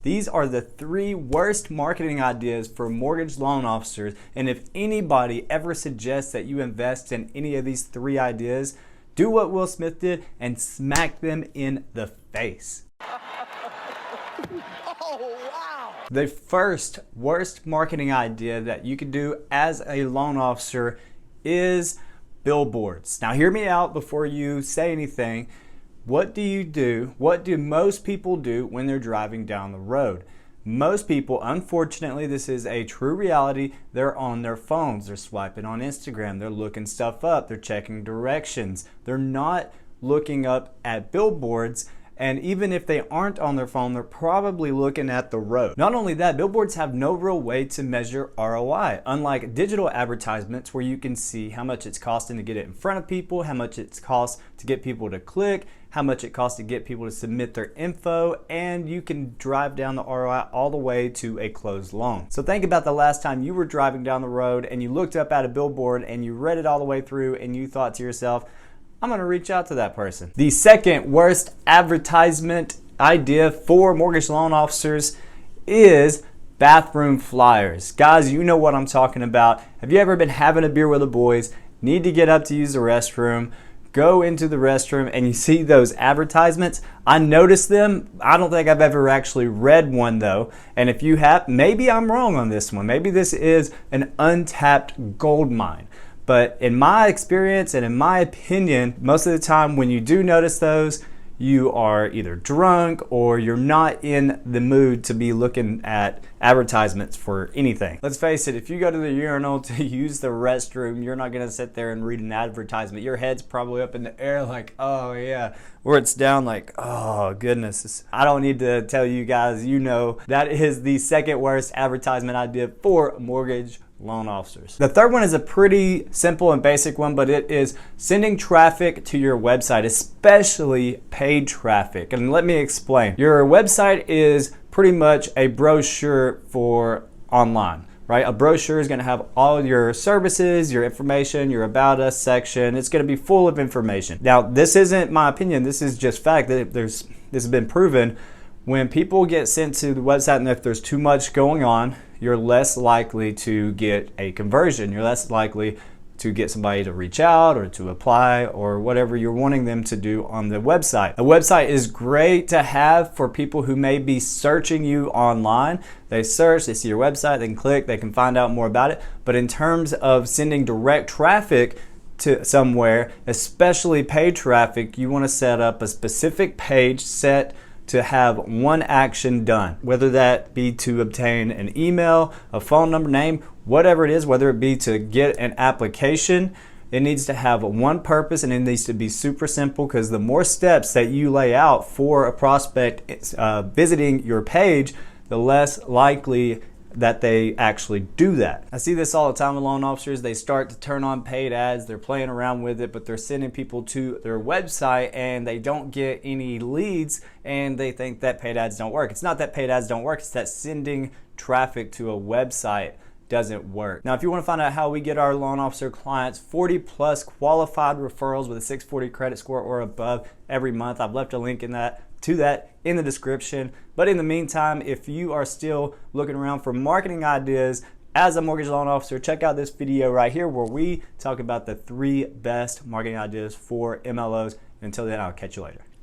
These are the 3 worst marketing ideas for mortgage loan officers, and if anybody ever suggests that you invest in any of these 3 ideas, do what Will Smith did and smack them in the face. Oh, wow. The first worst marketing idea that you can do as a loan officer is billboards. Now hear me out before you say anything. What do you do? What do most people do when they're driving down the road? Most people, unfortunately, this is a true reality, they're on their phones, they're swiping on Instagram, they're looking stuff up, they're checking directions. They're not looking up at billboards, and even if they aren't on their phone, they're probably looking at the road. Not only that, billboards have no real way to measure ROI, unlike digital advertisements where you can see how much it's costing to get it in front of people, how much it's cost to get people to click, how much it costs to get people to submit their info, and you can drive down the ROI all the way to a closed loan. So think about the last time you were driving down the road and you looked up at a billboard and you read it all the way through and you thought to yourself, I'm gonna reach out to that person. The second worst advertisement idea for mortgage loan officers is bathroom flyers. Guys, you know what I'm talking about. Have you ever been having a beer with the boys, need to get up to use the restroom, go into the restroom and you see those advertisements? I noticed them. I don't think I've ever actually read one though. And if you have, maybe I'm wrong on this one. Maybe this is an untapped gold mine. But in my experience and in my opinion, most of the time when you do notice those, you are either drunk or you're not in the mood to be looking at advertisements for anything. Let's face it, if you go to the urinal to use the restroom, you're not gonna sit there and read an advertisement. Your head's probably up in the air like, oh yeah, or it's down like, oh goodness. I don't need to tell you guys, you know, that is the second worst advertisement idea for mortgage loan officers. The third one is a pretty simple and basic one, but it is sending traffic to your website, especially paid traffic. And let me explain. Your website is pretty much a brochure for online, right? A brochure is going to have all your services, your information, your about us section. It's going to be full of information. Now, this isn't my opinion. This is just fact that this has been proven. When people get sent to the website and if there's too much going on, you're less likely to get a conversion. You're less likely to get somebody to reach out or to apply or whatever you're wanting them to do on the website. A website is great to have for people who may be searching you online. They search, they see your website, they can click, they can find out more about it. But in terms of sending direct traffic to somewhere, especially paid traffic, you want to set up a specific page set to have one action done, whether that be to obtain an email, a phone number, name, whatever it is, whether it be to get an application. It needs to have one purpose and it needs to be super simple, because the more steps that you lay out for a prospect visiting your page, the less likely that they actually do that. I see this all the time with loan officers. They start to turn on paid ads, they're playing around with it, but they're sending people to their website and they don't get any leads and they think that paid ads don't work. It's not that paid ads don't work, it's that sending traffic to a website doesn't work. Now, if you want to find out how we get our loan officer clients 40 plus qualified referrals with a 640 credit score or above every month, I've left a link in that in the description. But in the meantime, if you are still looking around for marketing ideas as a mortgage loan officer, check out this video right here where we talk about the 3 best marketing ideas for MLOs. Until then, I'll catch you later.